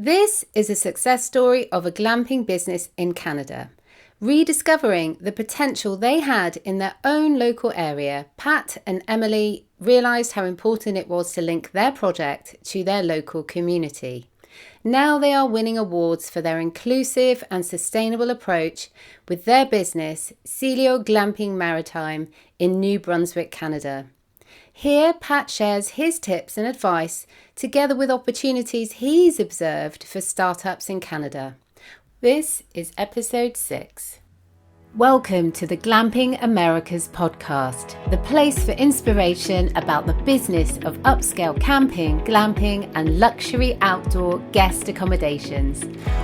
This is a success story of a glamping business in Canada. Rediscovering the potential they had in their own local area, Pat and Emilie realised how important it was to link their project to their local community. Now they are winning awards for their inclusive and sustainable approach with their business, Cielo Glamping Maritime in New Brunswick, Canada. Here, Pat shares his tips and advice together with opportunities he's observed for startups in Canada. This is episode 6. Welcome to the Glamping Americas podcast, the place for inspiration about the business of upscale camping, glamping, and luxury outdoor guest accommodations.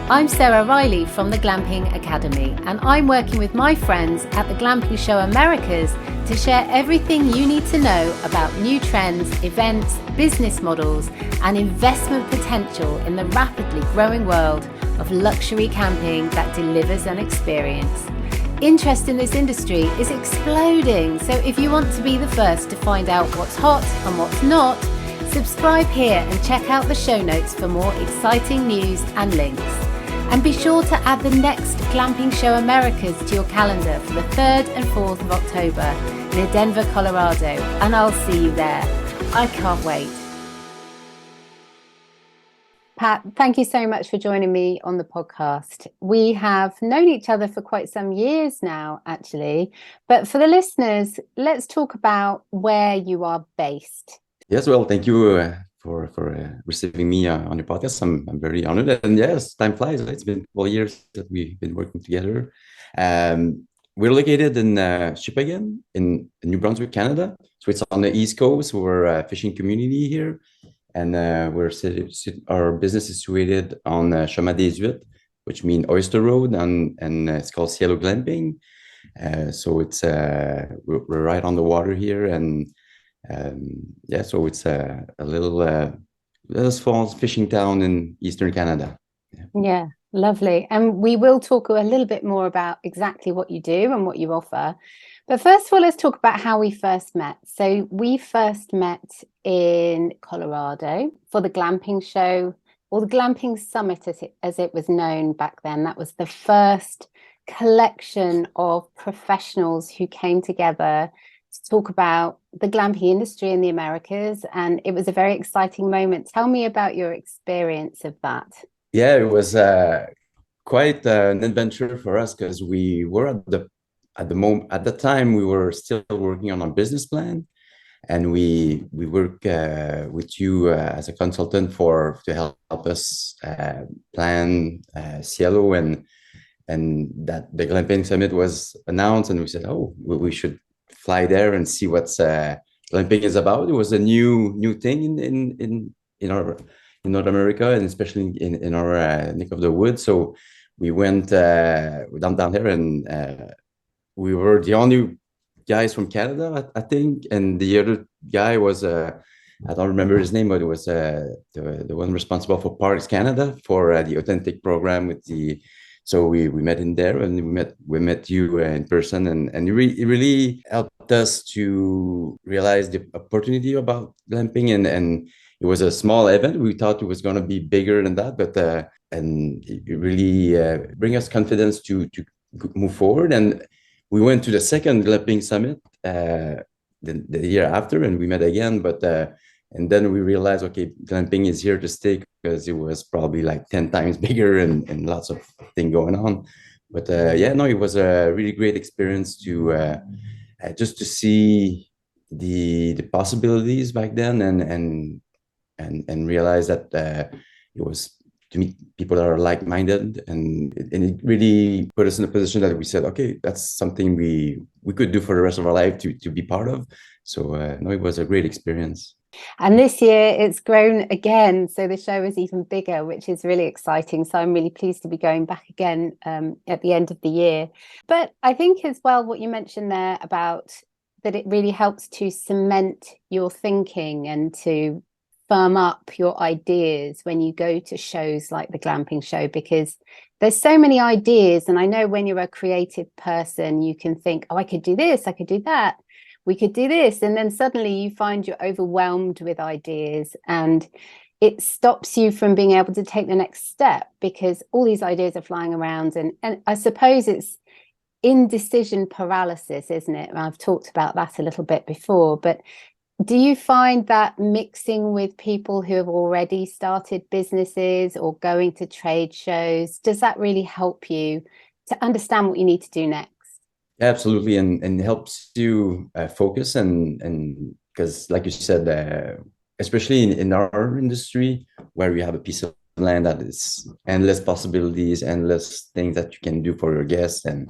I'm Sarah Riley from the Glamping Academy, and I'm working with my friends at the Glamping Show Americas to share everything you need to know about new trends, events, business models, and investment potential in the rapidly growing world of luxury camping that delivers an experience. Interest in this industry is exploding, so if you want to be the first to find out what's hot and what's not, subscribe here and check out the show notes for more exciting news and links. And be sure to add the next Glamping Show Americas to your calendar for the 3rd and 4th of October near Denver, Colorado, and I'll see you there. I can't wait. Pat, thank you so much for joining me on the podcast. We have known each other for quite some years now, actually. But for the listeners, let's talk about where you are based. Yes, well, thank you for receiving me on your podcast. I'm very honored. And yes, time flies. It's been 4 years that we've been working together. We're located in Shippagan in New Brunswick, Canada. So it's on the East Coast. We're a fishing community here. And our business is situated on Chemin des Huîtres, which means Oyster Road, and it's called Cielo Glamping. So it's we're right on the water here, and so it's a little small fishing town in Eastern Canada. Yeah, lovely. And we will talk a little bit more about exactly what you do and what you offer. But first of all, let's talk about how we first met. So we first met in Colorado for the Glamping Show, or the Glamping Summit as it was known back then. That was the first collection of professionals who came together to talk about the glamping industry in the Americas. And it was a very exciting moment. Tell me about your experience of that. Yeah, it was quite an adventure for us because we were at the time we were still working on our business plan, and we work with you as a consultant to help us plan Cielo, and that the Glamping Summit was announced, and we said, oh, we should fly there and see what's glamping is about. It was a new thing in North America, and especially in our neck of the woods. So we went down there, and we were the only guys from Canada, I think, and the other guy was I don't remember his name, but it was the one responsible for Parks Canada for the authentic program So we met in there, and we met you in person, and it really helped us to realize the opportunity about glamping, and it was a small event. We thought it was going to be bigger than that, but and it really bring us confidence to move forward. And we went to the second Glamping Summit the year after, and we met again. But and then we realized, okay, glamping is here to stay, because it was probably like 10 times bigger and lots of things going on. But it was a really great experience to just to see the possibilities back then, and realize that it was, to meet people that are like-minded, and it really put us in a position that we said, okay, that's something we could do for the rest of our life to be part of. So it was a great experience. And this year it's grown again, so the show is even bigger, which is really exciting. So I'm really pleased to be going back again at the end of the year. But I think as well, what you mentioned there about that it really helps to cement your thinking and to firm up your ideas when you go to shows like the Glamping Show, because there's so many ideas. And I know when you're a creative person, you can think, oh, I could do this, I could do that, we could do this. And then suddenly you find you're overwhelmed with ideas, and it stops you from being able to take the next step because all these ideas are flying around. And I suppose it's indecision paralysis, isn't it? I've talked about that a little bit before, but do you find that mixing with people who have already started businesses or going to trade shows, does that really help you to understand what you need to do next? Absolutely, and helps you focus and because, like you said, especially in our industry, where you have a piece of land that is endless possibilities, endless things that you can do for your guests, and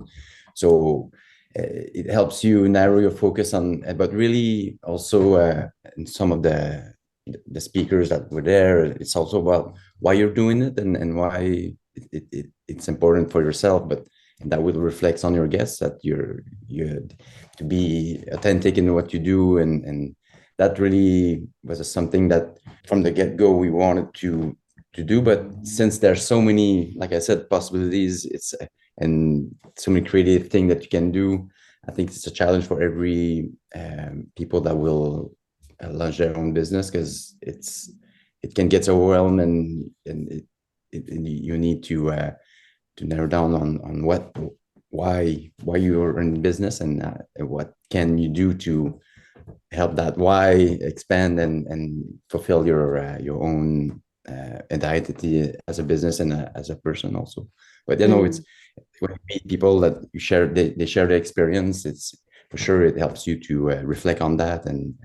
so it helps you narrow your focus on. But really, also in some of the speakers that were there, it's also about why you're doing it and why it's important for yourself, but and that will reflect on your guests that you to be authentic in what you do, and that really was something that from the get-go we wanted to do. But since there's so many, like I said, possibilities, it's and so many creative things that you can do, I think it's a challenge for every people that will launch their own business, because it can get overwhelmed, and you need to narrow down on why you're in business, and what can you do to help that why expand and fulfill your own identity as a business and as a person also. But it's Mm. when you meet people that you share, they share their experience, it's for sure it helps you to reflect on that and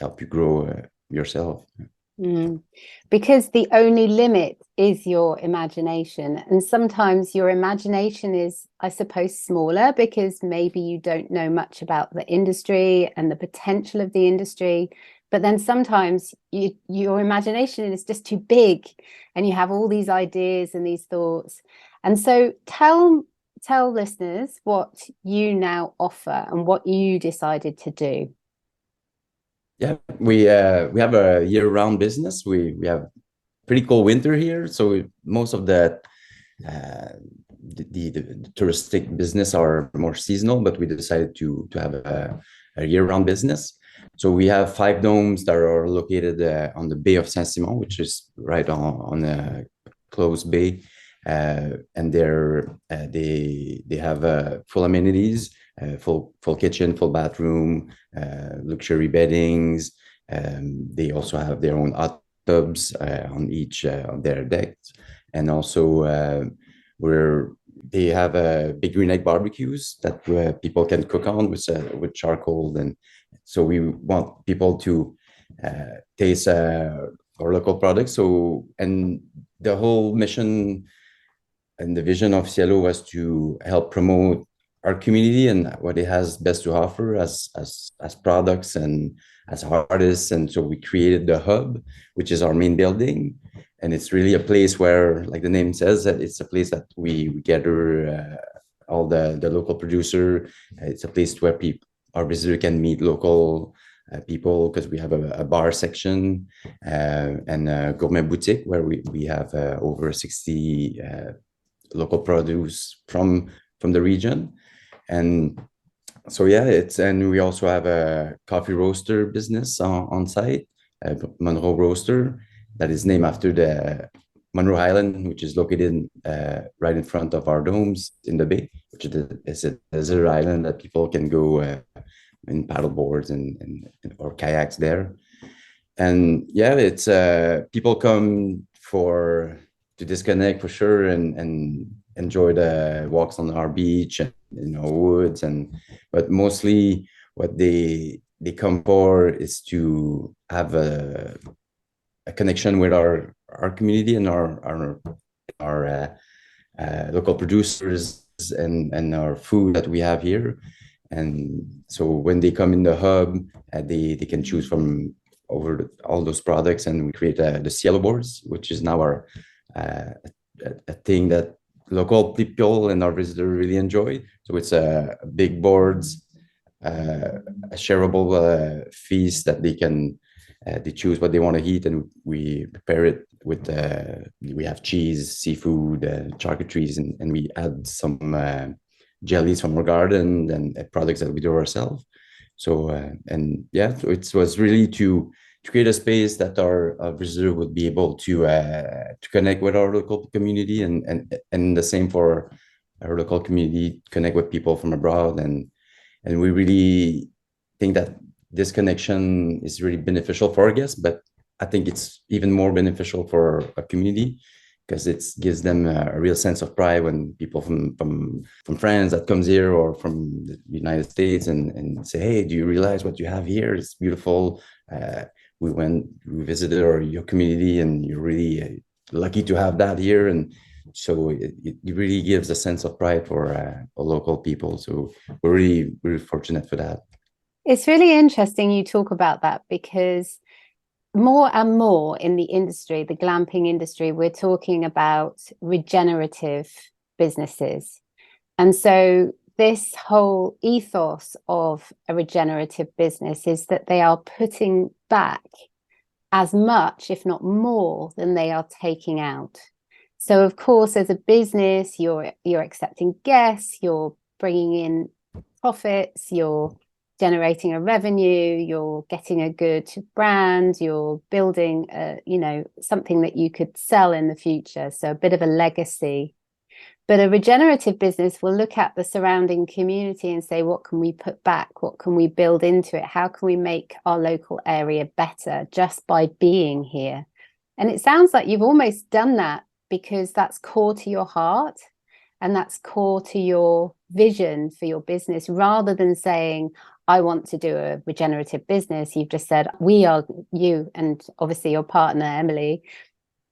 help you grow yourself. Mm. Because the only limit is your imagination. And sometimes your imagination is, I suppose, smaller because maybe you don't know much about the industry and the potential of the industry. But then sometimes your imagination is just too big and you have all these ideas and these thoughts. And so tell listeners what you now offer and what you decided to do. Yeah, we have a year-round business. We have pretty cold winter here, so most of uh, the touristic business are more seasonal, but we decided to have a year-round business. So we have 5 domes that are located on the Bay of Saint-Simon, which is right on a closed bay, and they have full amenities, full kitchen, full bathroom, luxury beddings. They also have their own hot tubs on each of their decks, and also where they have big green egg barbecues that people can cook on with charcoal, and so we want people to taste our local products. So, and the whole mission and the vision of Cielo was to help promote our community and what it has best to offer as products and as artists. And so we created the hub, which is our main building, and it's really a place where, like the name says, that it's a place that we gather all the local producer. It's a place where people, our visitor, can meet local people, because we have a bar section and a gourmet boutique where we have over 60 local produce from the region. And so yeah, it's, and we also have a coffee roaster business on site, Monroe Roaster, that is named after the Monroe Island, which is located right in front of our domes in the bay, which is a desert island that people can go in paddle boards and or kayaks there. And yeah, it's people come for to disconnect for sure, and enjoy the walks on our beach and woods, and but mostly what they come for is to have a connection with our community and our local producers and our food that we have here. And so when they come in the hub, they can choose from over all those products, and we create the Cielo boards, which is now our a thing that local people and our visitors really enjoy. So it's a big boards, a shareable feast that they choose what they want to eat, and we prepare it with we have cheese, seafood, charcuteries, and we add some jellies from our garden and products that we do ourselves. So and yeah, so it was really to to create a space that our visitor would be able to connect with our local community, and the same for our local community, connect with people from abroad. And we really think that this connection is really beneficial for our guests, but I think it's even more beneficial for a community, because it gives them a real sense of pride when people from France that comes here or from the United States and say, hey, do you realize what you have here? It's beautiful. Uh, we visited your community, and you're really lucky to have that here. And so it really gives a sense of pride for local people. So we're really fortunate for that. It's really interesting you talk about that, because more and more in the industry, the glamping industry, we're talking about regenerative businesses. And so this whole ethos of a regenerative business is that they are putting back as much, if not more, than they are taking out. So of course, as a business, you're accepting guests, you're bringing in profits, you're generating a revenue, you're getting a good brand, you're building something that you could sell in the future, so a bit of a legacy. But a regenerative business will look at the surrounding community and say, what can we put back? What can we build into it? How can we make our local area better just by being here? And it sounds like you've almost done that, because that's core to your heart and that's core to your vision for your business. Rather than saying, I want to do a regenerative business, you've just said, you and obviously your partner, Emilie,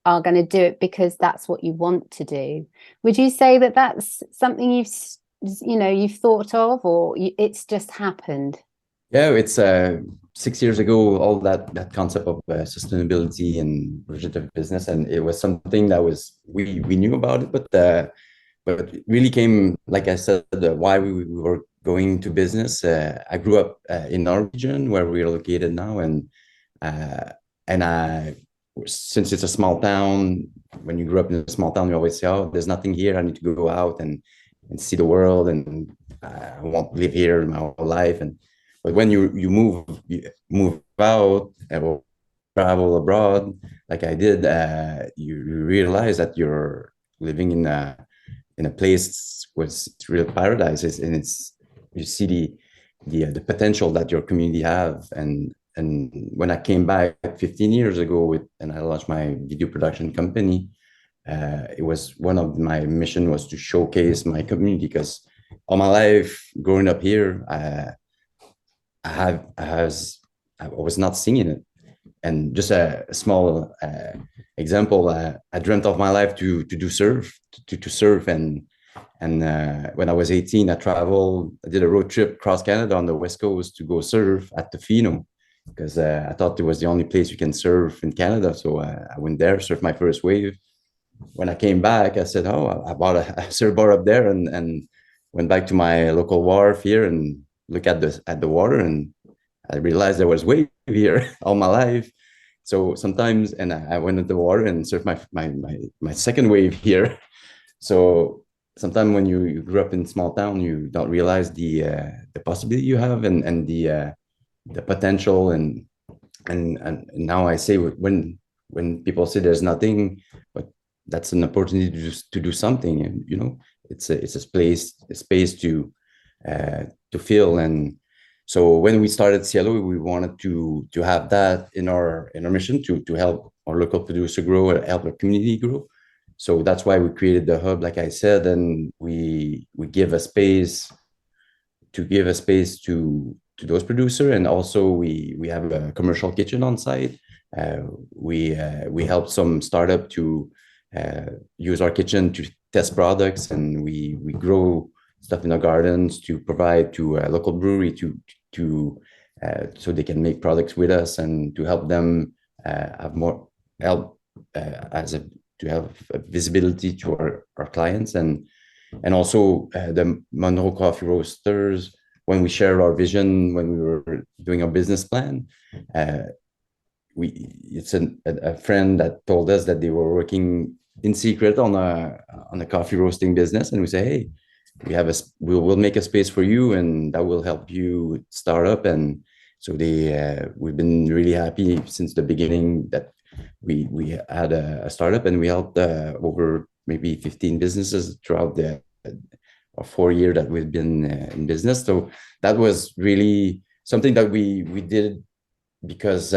are going to do it because that's what you want to do. Would you say that that's something you've thought of, or it's just happened? Yeah, it's 6 years ago, all that concept of sustainability and regenerative business, and it was something that we knew about it, but it really came, like I said, why we were going into business. I grew up in our region where we're located now, uh, and since it's a small town, when you grew up in a small town, you always say, "Oh, there's nothing here. I need to go out and see the world, and I won't live here my whole life." But when you move out or travel abroad, like I did, you realize that you're living in a place where it's real paradise, and you see the potential that your community have. And when I came back 15 years ago and I launched my video production company, it was one of my mission was to showcase my community, because all my life growing up here, I was not seeing it. And just a small example, I dreamt of my life to do surf, to surf, and when I was 18, I did a road trip across Canada on the West Coast to go surf at Tofino, because I thought it was the only place you can surf in Canada. So I went there, surfed my first wave. When I came back, I said, "Oh, I bought a surfboard up there," and went back to my local wharf here and look at the water, and I realized there was wave here all my life. So sometimes, and I went into the water and surfed my second wave here. So sometimes when you grew up in small town, you don't realize the possibility you have, and the potential. And now I say, when people say there's nothing, but that's an opportunity to do something. And it's a space to fill. And so when we started Cielo, we wanted to have that in our mission, to help our local producer grow and help our community grow. So that's why we created the hub, like I said, and we give a space to those producers. And also we have a commercial kitchen on site. We help some startup to use our kitchen to test products, and we grow stuff in our gardens to provide to a local brewery to so they can make products with us, and to help them have more help to have visibility to our clients. And also the Monroe Coffee Roasters, when we shared our vision, when we were doing our business plan, uh, it's a friend that told us that they were working in secret on a coffee roasting business, and we say, hey, we'll make a space for you, and that will help you start up. So we've been really happy since the beginning that we had a startup, and we helped over maybe 15 businesses throughout the 4 year that we've been in business. So that was really something that we did because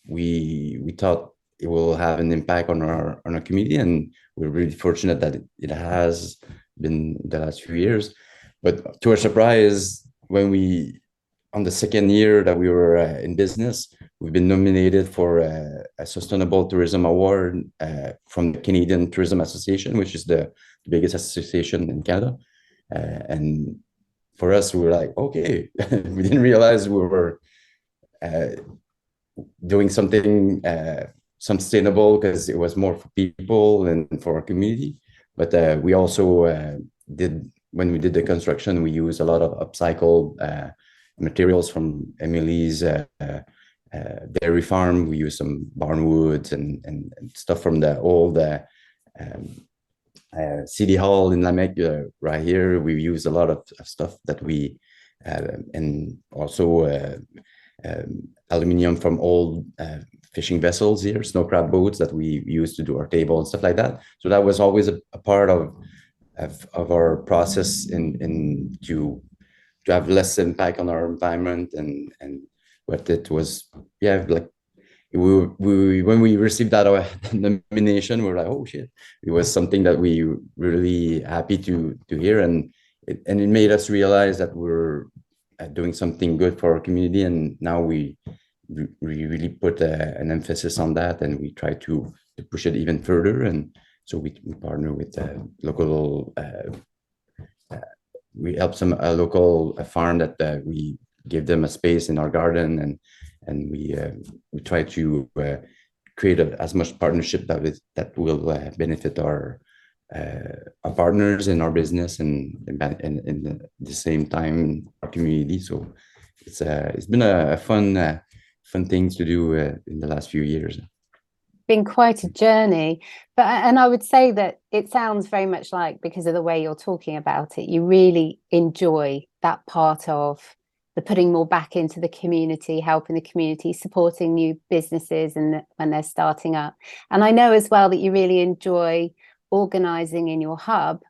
we thought it will have an impact on our community, and we're really fortunate that it has been the last few years. But to our surprise, when we on the second year that we were in business, we've been nominated for a Sustainable Tourism Award from the Canadian Tourism Association, which is the biggest association in Canada. And for us, we were like, okay, we didn't realize we were uh, doing something sustainable because it was more for people and for our community. But we also did, when we did the construction, we used a lot of upcycled materials from Emilie's dairy farm. We used some barn woods and stuff from the old City Hall in Lamec right here. We use a lot of stuff that we and also aluminium from old fishing vessels here, snow crab boats that we use to do our table and stuff like that. So that was always a part of our process in to have less impact on our environment, and what it was, yeah, like we when we received that nomination, we were like, oh shit, it was something that we were really happy to hear, and it made us realize that we're doing something good for our community, and now we really put an emphasis on that, and we try to push it even further. And so we partner with local we help some a local farm that we give them a space in our garden, and we try to create as much partnership that will benefit our partners in our business, and in the same time our community. So it's been a fun things to do in the last few years. Been quite a journey, but and I would say that it sounds very much like, because of the way you're talking about it, you really enjoy that part of the putting more back into the community, helping the community, supporting new businesses and when they're starting up. And I know as well that you really enjoy organizing in your hub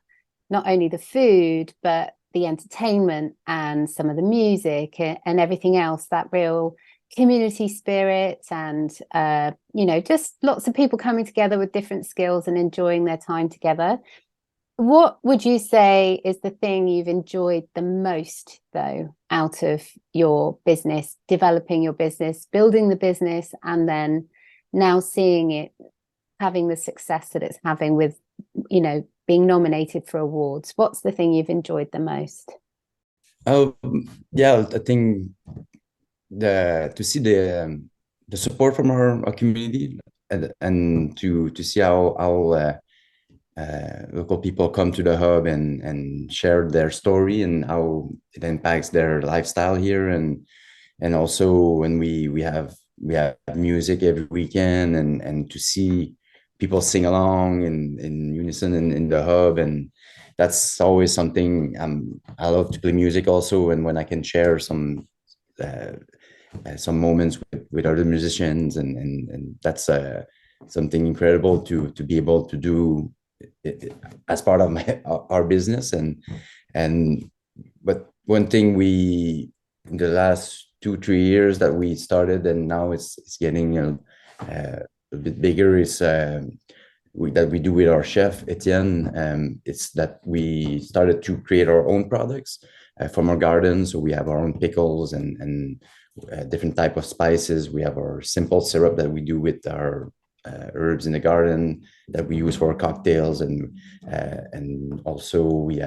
not only the food but the entertainment and some of the music and everything else, that real community spirit, and just lots of people coming together with different skills and enjoying their time together. What would you say is the thing you've enjoyed the most, though, out of your business, developing your business, building the business, and then now seeing it having the success that it's having with, being nominated for awards? What's the thing you've enjoyed the most? Oh, yeah, I think to see the support from our community, and to see how local people come to the hub and share their story and how it impacts their lifestyle here, and also when we have music every weekend, and to see people sing along in unison in the hub, and that's always something. I love to play music also, and when I can share some moments with other musicians, and that's something incredible to be able to do it, as part of our business. And but one thing we in the last 2-3 years that we started, and now it's getting a bit bigger, is that we do with our chef Etienne. It's that we started to create our own products from our garden. So we have our own pickles and different type of spices. We have our simple syrup that we do with our herbs in the garden that we use for our cocktails, and also we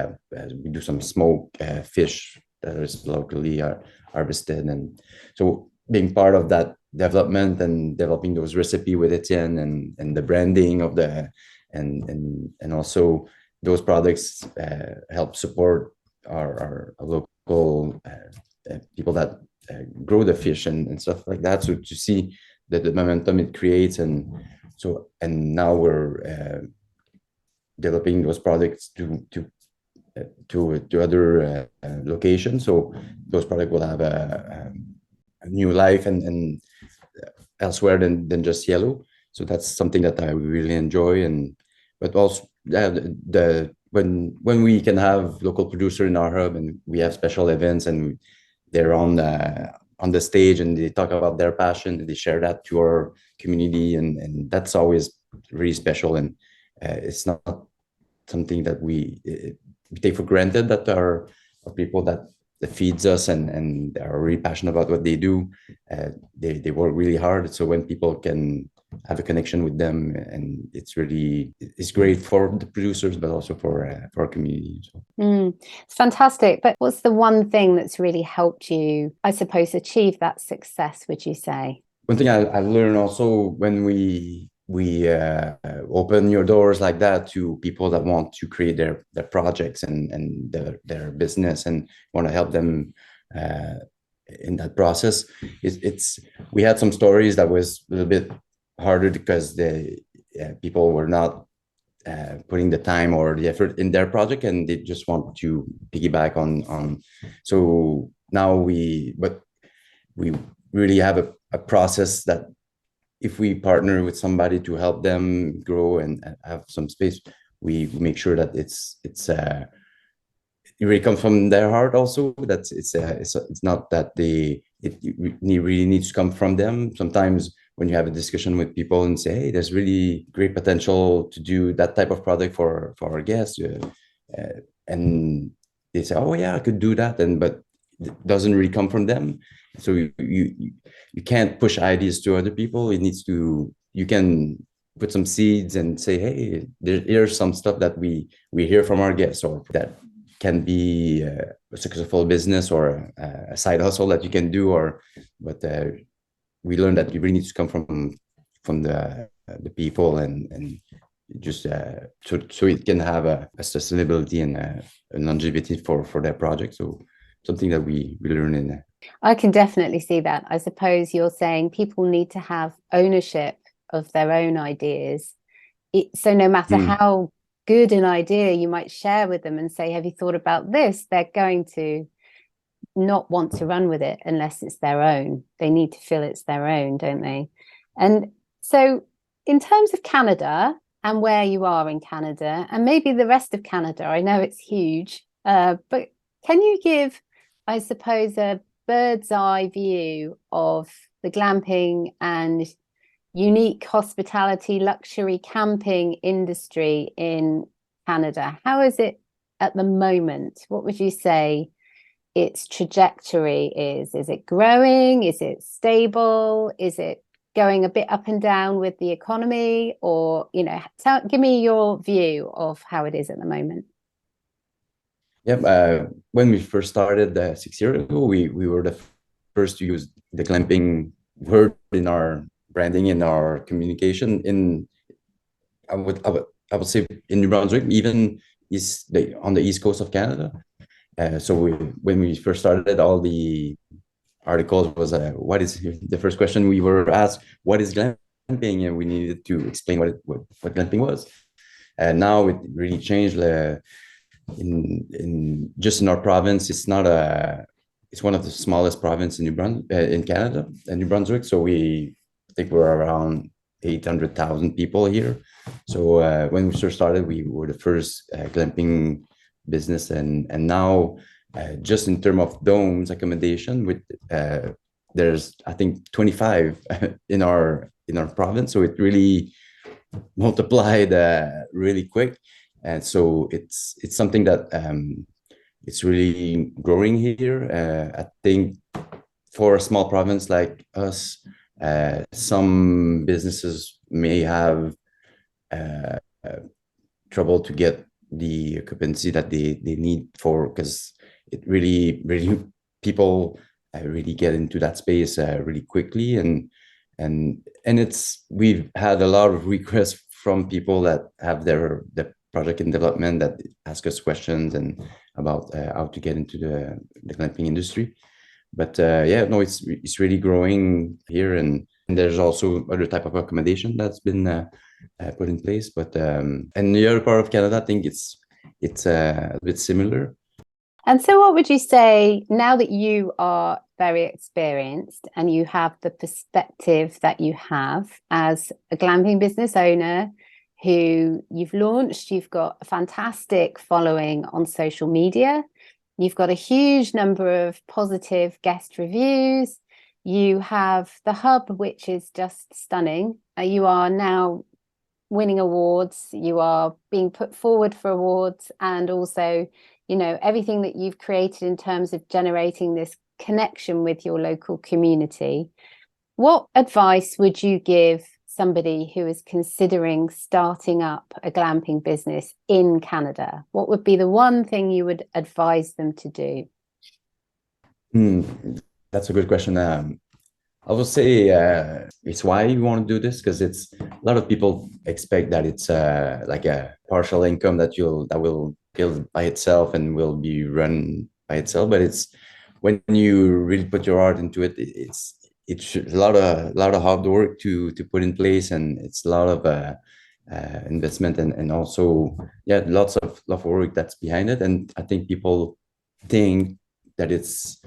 do some smoked fish that is locally harvested. And so being part of that development and developing those recipe with Etienne, and the branding of and also those products help support our local people that grow the fish and stuff like that. So to see the momentum it creates, and now we're developing those products to other locations. So those products will have new life and elsewhere than just Cielo. So that's something that I really enjoy. And but also the when we can have local producer in our hub and we have special events and they're on the stage and they talk about their passion and they share that to our community, and that's always really special. And it's not something that we take for granted, that are people that feeds us and are really passionate about what they do. They work really hard. So when people can have a connection with them, and it's great for the producers, but also for our community. So. It's fantastic. But what's the one thing that's really helped you, I suppose, achieve that success, would you say? One thing I learned also when we open your doors like that to people that want to create their projects and their business and want to help them in that process. It's we had some stories that was a little bit harder because the people were not putting the time or the effort in their project, and they just want to piggyback on. So now we really have a process that if we partner with somebody to help them grow and have some space, we make sure that it really comes from their heart also. That it's not that it really needs to come from them. Sometimes when you have a discussion with people and say, hey, there's really great potential to do that type of product for our guests, and they say, oh yeah, I could do that, but it doesn't really come from them. So you can't push ideas to other people. You can put some seeds and say, hey, here's some stuff that we hear from our guests, or that can be a successful business or a side hustle that you can do. But we learned that it really needs to come from the people, and just so it can have a sustainability and a longevity for their project. So something that we learn in. I can definitely see that. I suppose you're saying people need to have ownership of their own ideas. So no matter how good an idea you might share with them and say, have you thought about this? They're going to not want to run with it unless it's their own. They need to feel it's their own, don't they? And so in terms of Canada and where you are in Canada and maybe the rest of Canada, I know it's huge, but can you give, I suppose, a bird's eye view of the glamping and unique hospitality luxury camping industry in Canada? How is it at the moment? What would you say its trajectory is? Is it growing? Is it stable? Is it going a bit up and down with the economy? Or, give me your view of how it is at the moment. Yeah, when we first started 6 years ago, we were the first to use the glamping word in our branding, in our communication. I would say in New Brunswick, even on the east coast of Canada. So when we first started, all the articles was what is the first question we were asked? What is glamping? And we needed to explain what glamping was. And now it really changed. In our province, it's one of the smallest provinces in Canada, New Brunswick. So I think we're around 800,000 people here. So when we first started, we were the first glamping business, and now just in terms of domes accommodation, there's I think 25 in our province. So it really multiplied really quick. And so it's something that it's really growing here. I think for a small province like us, some businesses may have trouble to get the occupancy that they need for, because it really people really get into that space really quickly, and we've had a lot of requests from people that have their project in development that ask us questions and about how to get into the glamping industry. But it's really growing here, and there's also other type of accommodation that's been put in place. But and the other part of Canada, I think it's a bit similar. And so, what would you say now that you are very experienced and you have the perspective that you have as a glamping business owner who you've launched, you've got a fantastic following on social media, you've got a huge number of positive guest reviews, you have the hub, which is just stunning. You are now winning awards, you are being put forward for awards, and also, everything that you've created in terms of generating this connection with your local community. What advice would you give somebody who is considering starting up a glamping business in Canada? What would be the one thing you would advise them to do? Hmm, that's a good question. I would say it's why you want to do this, because it's a lot of people expect that it's like a partial income that will build by itself and will be run by itself. But it's when you really put your heart into it, it's a lot of hard work to put in place, and it's a lot of investment and also lots of work that's behind it. And I think people think that it's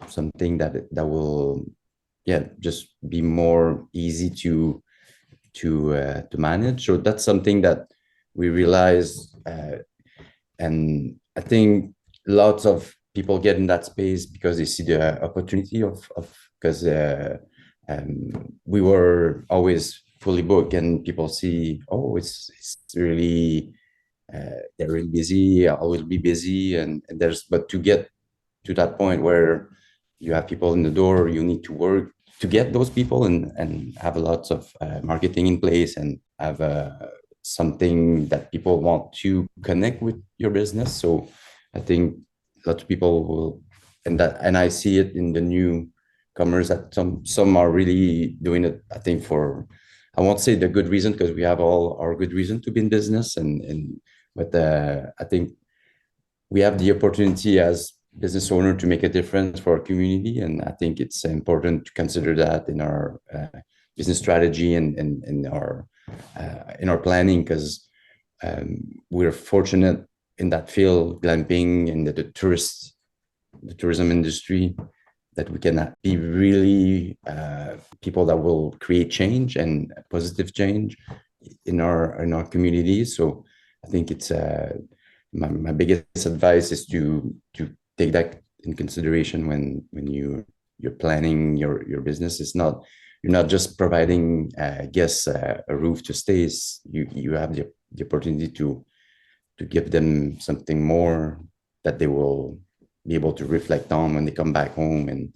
something that will just be more easy to manage. So that's something that we realize, and I think lots of people get in that space because they see the opportunity of because we were always fully booked, and people see, oh, it's really they're really busy. I will be busy, and there's but to get to that point where you have people in the door, you need to work to get those people, and have lots of marketing in place, and have something that people want to connect with your business. So I think lots of people will, and I see it in the newcomers that some are really doing it. I think for, I won't say the good reason, because we have all our good reason to be in business, and but I think we have the opportunity as business owner to make a difference for our community, and I think it's important to consider that in our business strategy and in our planning, because we're fortunate in that field, glamping and the tourism industry, that we can be really people that will create change and positive change in our communities. So I think it's my biggest advice is to take that in consideration when you're planning your business. It's not, you're not just providing guests a roof to stay. You have the opportunity to give them something more that they will be able to reflect on when they come back home, and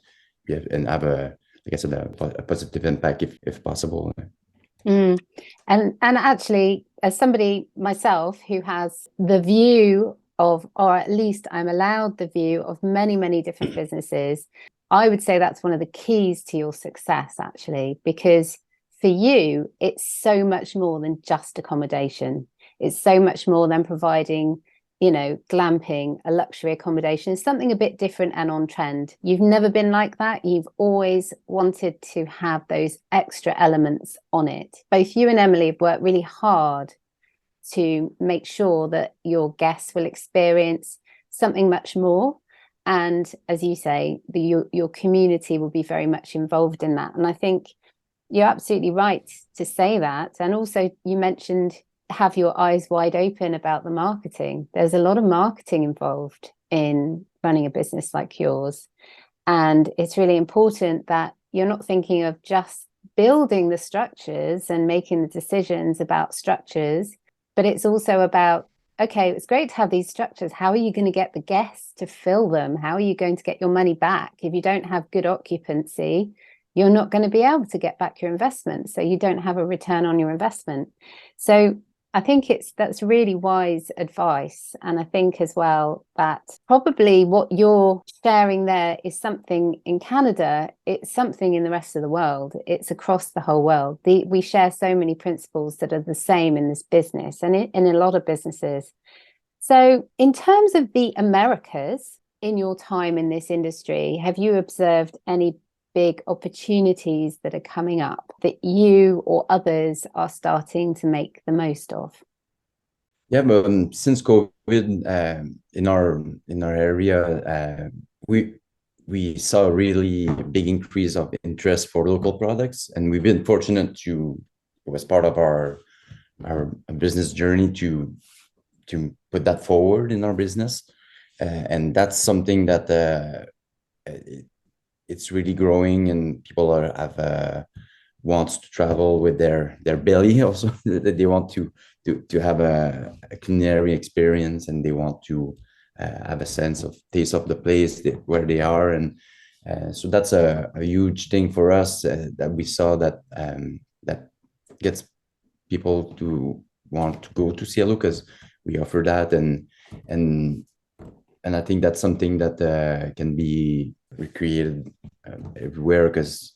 have a, like I said, a positive impact if possible. Mm. And actually, as somebody myself who has the view of, or at least I'm allowed the view of many, many different businesses, I would say that's one of the keys to your success, actually, because for you, it's so much more than just accommodation. It's so much more than providing, glamping, a luxury accommodation, something a bit different and on trend. You've never been like that. You've always wanted to have those extra elements on it. Both you and Emilie have worked really hard to make sure that your guests will experience something much more. And as you say, your community will be very much involved in that. And I think you're absolutely right to say that. And also, you mentioned have your eyes wide open about the marketing. There's a lot of marketing involved in running a business like yours. And it's really important that you're not thinking of just building the structures and making the decisions about structures, but it's also about, okay, it's great to have these structures. How are you going to get the guests to fill them? How are you going to get your money back? If you don't have good occupancy, you're not going to be able to get back your investment. So you don't have a return on your investment. So I think that's really wise advice. And I think as well that probably what you're sharing there is something in Canada, it's something in the rest of the world. It's across the whole world. We share so many principles that are the same in this business and in a lot of businesses. So in terms of the Americas, in your time in this industry, have you observed any big opportunities that are coming up that you or others are starting to make the most of? Yeah, but since COVID, in our area, we we saw a really big increase of interest for local products, and we've been fortunate to, it was part of our business journey to put that forward in our business, and that's something that it, it's really growing, and people are have wants to travel with their belly also. That they want to have a culinary experience, and they want to have a sense of taste of the place where they are, and so that's a huge thing for us, that we saw that that gets people to want to go to Cielo because we offer that, and and I think that's something that can be recreated everywhere, because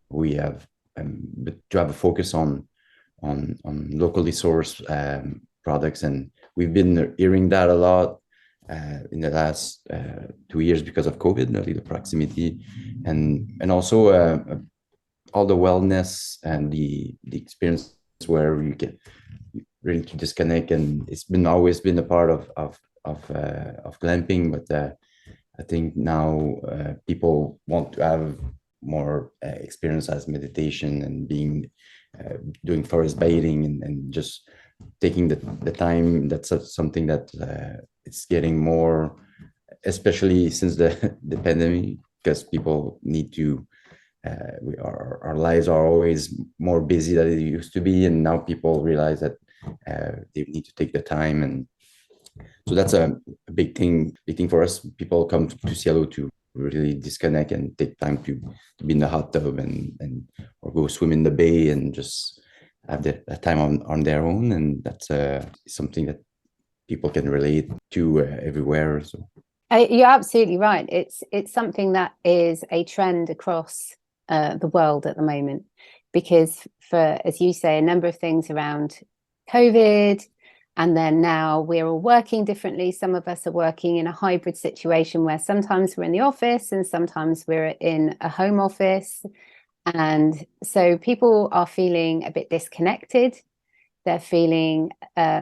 we have, but to have a focus on locally sourced products, and we've been hearing that a lot in the last 2 years because of COVID, really the proximity, and also all the wellness and the experience where you get really to disconnect, and it's been always been a part of glamping, but I think now people want to have more experience as meditation and being doing forest bathing, and just taking the time. That's something that it's getting more, especially since the pandemic, because people need to our lives are always more busy than they used to be, and now people realize that they need to take the time, and so that's a big thing for us. People come to Cielo to really disconnect and take time to be in the hot tub, and or go swim in the bay and just have that time on their own, and that's something that people can relate to everywhere. So You're absolutely right. It's something that is a trend across the world at the moment, because for, as you say, a number of things around COVID, and then now we're all working differently. Some of us are working in a hybrid situation where sometimes we're in the office and sometimes we're in a home office. And so people are feeling a bit disconnected. They're feeling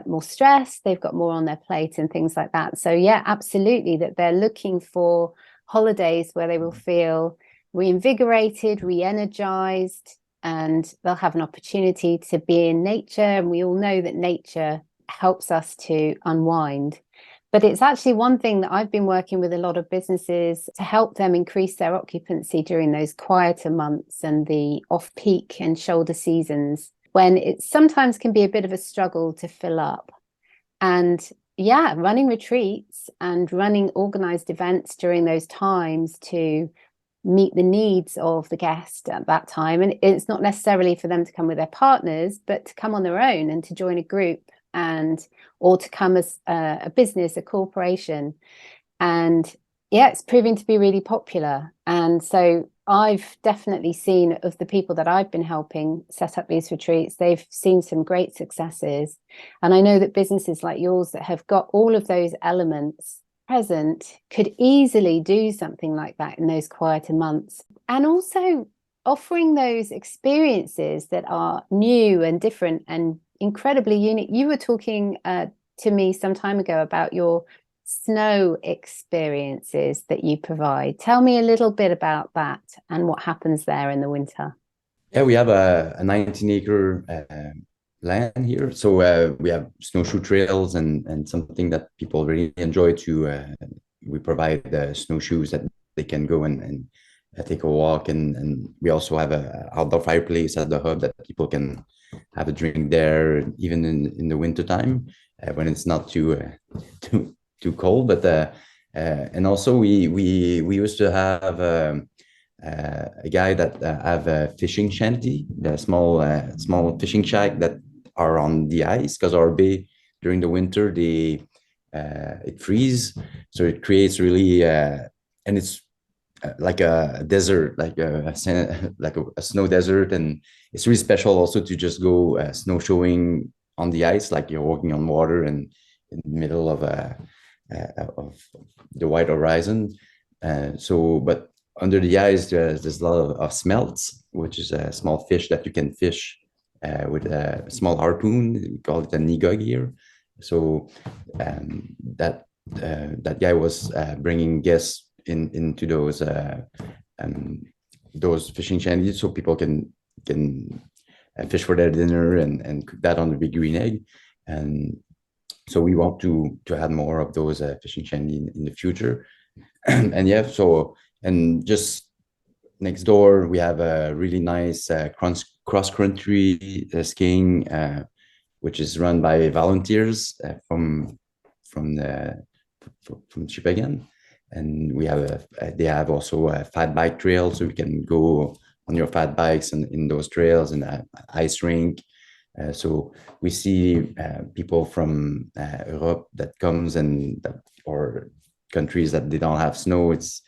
more stressed. They've got more on their plate and things like that. So yeah, absolutely, that they're looking for holidays where they will feel reinvigorated, re-energized, and they'll have an opportunity to be in nature. And we all know that nature helps us to unwind. But it's actually one thing that I've been working with a lot of businesses to help them increase their occupancy during those quieter months and the off-peak and shoulder seasons, when it sometimes can be a bit of a struggle to fill up. And yeah, running retreats and running organized events during those times to meet the needs of the guest at that time. And it's not necessarily for them to come with their partners, but to come on their own and to join a group, and or to come as a business, a corporation. And yeah, it's proving to be really popular. And so I've definitely seen, of the people that I've been helping set up these retreats, they've seen some great successes. And I know that businesses like yours that have got all of those elements present could easily do something like that in those quieter months. And also offering those experiences that are new and different and incredibly unique. You were talking to me some time ago about your snow experiences that you provide. Tell me a little bit about that and what happens there in the winter. yeah, we have a 19-acre land here, so we have snowshoe trails, and something that people really enjoy to. We provide snowshoes that they can go and take a walk, and we also have a outdoor fireplace at the hub that people can have a drink there, even in the winter time when it's not too cold. But and also we used to have a guy that have a fishing shanty, the small fishing shack that are on the ice, because our bay during the winter it freeze, so it creates really and it's like a desert, like a snow desert, and it's really special also to just go snowshoeing on the ice, like you're walking on water and in the middle of the white horizon. So, but under the ice, there's a lot of smelts, which is a small fish that you can fish with a small harpoon. We call it a nigog here, So that that guy was bringing guests into those fishing shanties, so people can fish for their dinner and cook that on the big green egg. And so we want to add more of those fishing shanty in the future. And yeah, so and just next door we have a really nice cross country skiing, which is run by volunteers from the from Chipagan. And we have they have also a fat bike trail, so we can go on your fat bikes and in those trails, and ice rink. So we see people from Europe that comes and that, or countries that they don't have snow. It's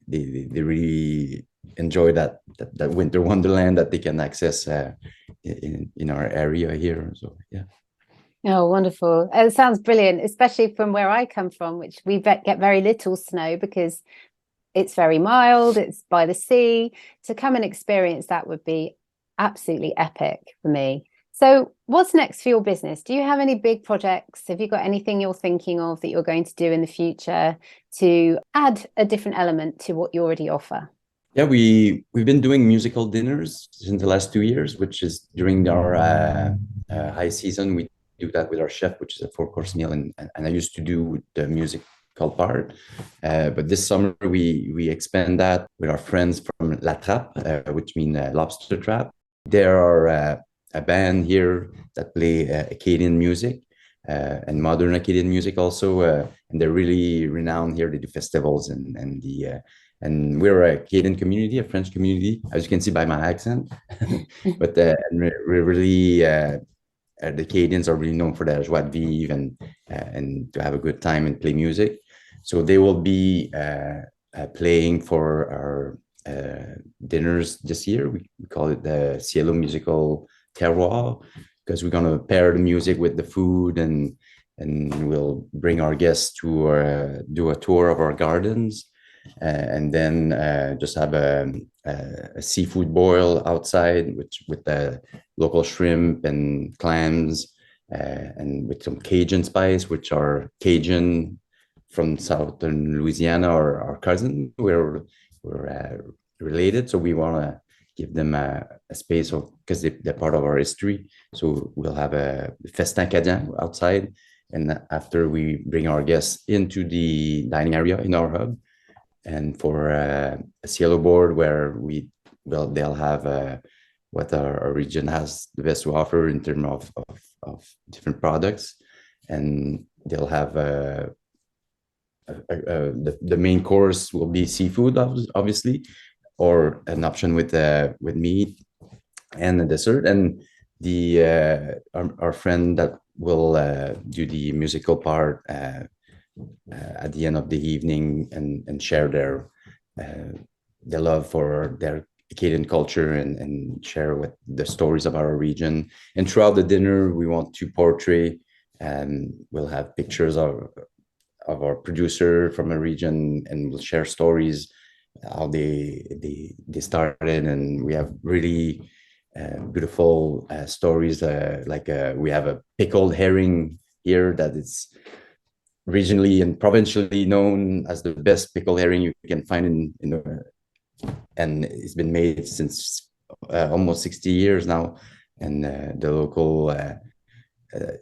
they really enjoy that winter wonderland that they can access in our area here. So yeah. Oh, wonderful. It sounds brilliant, especially from where I come from, which we get very little snow because it's very mild, it's by the sea. To come and experience that would be absolutely epic for me. So what's next for your business? Do you have any big projects? Have you got anything you're thinking of that you're going to do in the future to add a different element to what you already offer? Yeah, we've been doing musical dinners in the last 2 years, which is during our high season. We do that with our chef, which is a four-course meal, and I used to do the musical part. But this summer we expand that with our friends from La Trappe, which means lobster trap. There are a band here that play Acadian music and modern Acadian music also, and they're really renowned here. They do festivals and we're a Acadian community, a French community, as you can see by my accent. But we're really the Acadians are really known for their joie de vivre and to have a good time and play music. So they will be playing for our dinners this year. We call it the Cielo musical terroir, because we're gonna pair the music with the food, and we'll bring our guests to do a tour of our gardens, and then just have a seafood boil outside, which with the local shrimp and clams, and with some Cajun spice, which are Cajun from southern Louisiana, or our cousin. We're related, so we want to give them a space of, because they're part of our history. So we'll have a festin acadien outside, and after we bring our guests into the dining area in our hub, and for a Cielo board where they'll have what our region has the best to offer in terms of different products, and they'll have the main course will be seafood, obviously, or an option with meat and a dessert, and our friend that will do the musical part at the end of the evening, and share their love for their Acadian culture, and share with the stories of our region. And throughout the dinner, we want to portray, and we'll have pictures of our producer from a region, and we'll share stories how they started. And we have really beautiful stories, like we have a pickled herring here that is regionally and provincially known as the best pickled herring you can find in the, and it's been made since almost 60 years now, and the local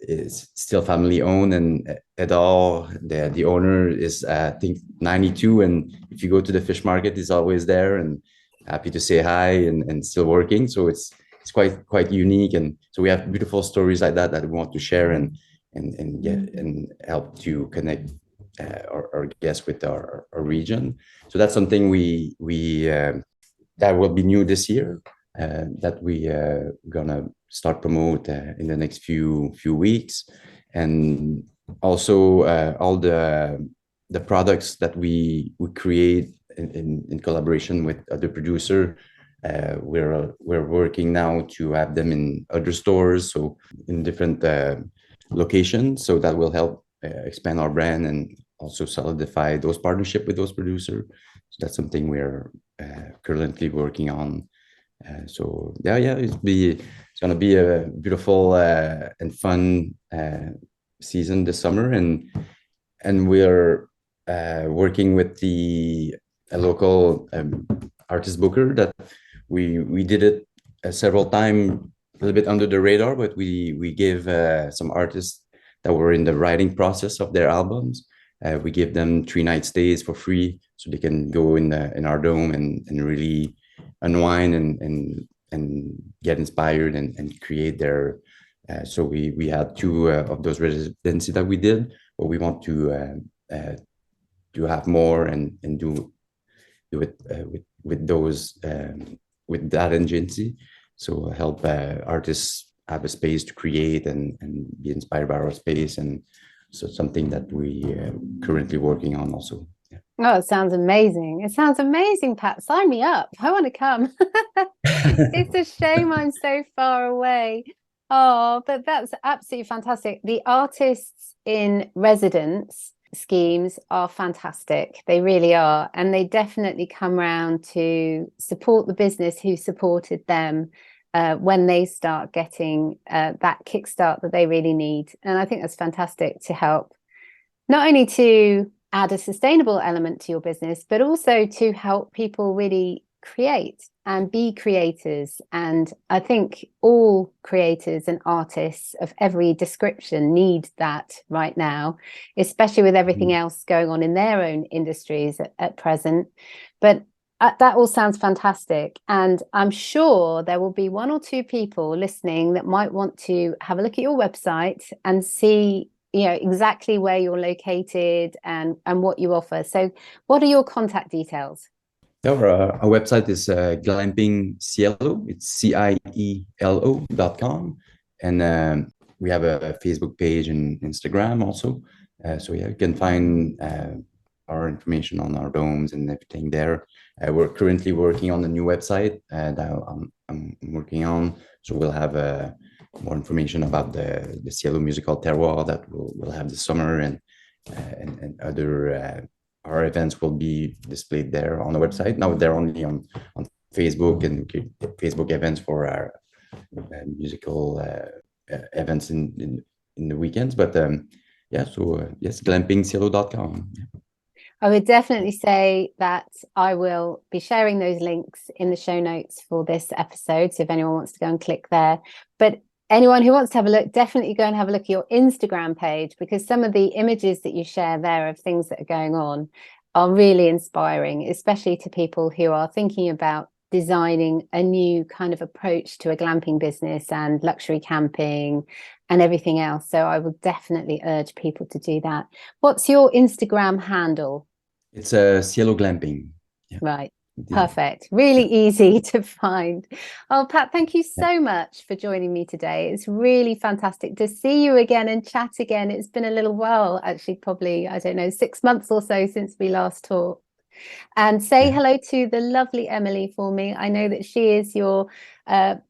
is still family owned, and Edor, the owner, is I think 92, and if you go to the fish market, he's always there and happy to say hi, and still working. So it's quite unique, and so we have beautiful stories like that we want to share, and get and help to connect our guests with our region. So that's something we that will be new this year, that we gonna start promote in the next few weeks. And also all the products that we create in collaboration with other producer, we're working now to have them in other stores, so in different locations, so that will help expand our brand and also solidify those partnership with those producers. So that's something we're currently working on. So yeah, it's gonna be a beautiful and fun season this summer, and we're working with a local artist booker that we did it several times, a little bit under the radar, but we gave some artists that were in the writing process of their albums. We give them 3 night stays for free, so they can go in our dome and really unwind and get inspired and create their. So we had 2 of those residency that we did, but we want to have more and do it with those with that agency. So help artists have a space to create and be inspired by our space, and so something that we currently working on also. Yeah. Oh, it sounds amazing. It sounds amazing, Pat. Sign me up. I want to come. It's a shame I'm so far away. Oh, but that's absolutely fantastic. The artists in residence schemes are fantastic. They really are. And they definitely come around to support the business who supported them when they start getting that kickstart that they really need. And I think that's fantastic to help not only to add a sustainable element to your business, but also to help people really create and be creators. And I think all creators and artists of every description need that right now, especially with everything else going on in their own industries at present. But that all sounds fantastic. And I'm sure there will be 1 or 2 people listening that might want to have a look at your website and see, you know, exactly where you're located and what you offer. So what are your contact details? Our website is Glamping Cielo. It's CIELO.com. And we have a Facebook page and Instagram also. So yeah, you can find our information on our domes and everything there. We're currently working on a new website that I'm working on. So we'll have more information about the Cielo musical terroir that we'll have this summer, and other our events will be displayed there on the website. Now they're only on Facebook, and Facebook events for our musical events in the weekends. But yeah, so yes, glampingcielo.com. Yeah. I would definitely say that I will be sharing those links in the show notes for this episode. So if anyone wants to go and click there, but anyone who wants to have a look, definitely go and have a look at your Instagram page, because some of the images that you share there of things that are going on are really inspiring, especially to people who are thinking about designing a new kind of approach to a glamping business and luxury camping and everything else. So I will definitely urge people to do that. What's your Instagram handle? It's Cielo Glamping. Yeah. Right. Perfect. Really easy to find. Oh, Pat, thank you so much for joining me today. It's really fantastic to see you again and chat again. It's been a little while, actually, probably, I don't know, 6 months or so since we last talked. And say hello to the lovely Emilie for me. I know that she is your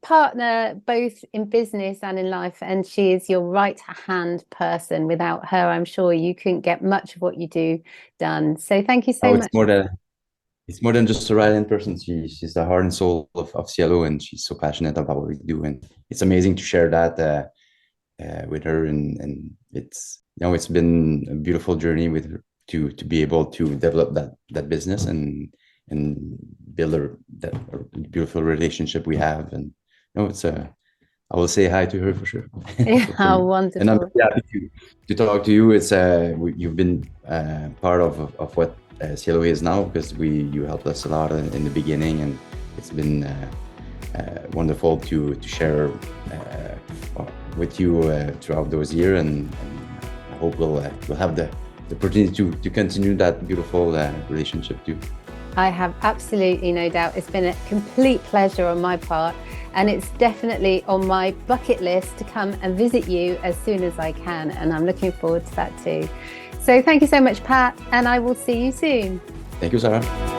partner, both in business and in life, and she is your right-hand person. Without her, I'm sure you couldn't get much of what you do done. So thank you so much. It's more than just a right-hand person. She's the heart and soul of Cielo, and she's so passionate about what we do. And it's amazing to share that with her. And it's, you know, it's been a beautiful journey with her to be able to develop that business and build that beautiful relationship we have. And you know, it's I will say hi to her for sure. How wonderful! And I'm happy to talk to you. It's you've been part of what Cielo is now, because you helped us a lot in the beginning, and it's been wonderful to share with you throughout those years, and I hope we'll have the opportunity to continue that beautiful relationship too. I have absolutely no doubt. It's been a complete pleasure on my part, and it's definitely on my bucket list to come and visit you as soon as I can, and I'm looking forward to that too. So thank you so much, Pat, and I will see you soon. Thank you, Sarah.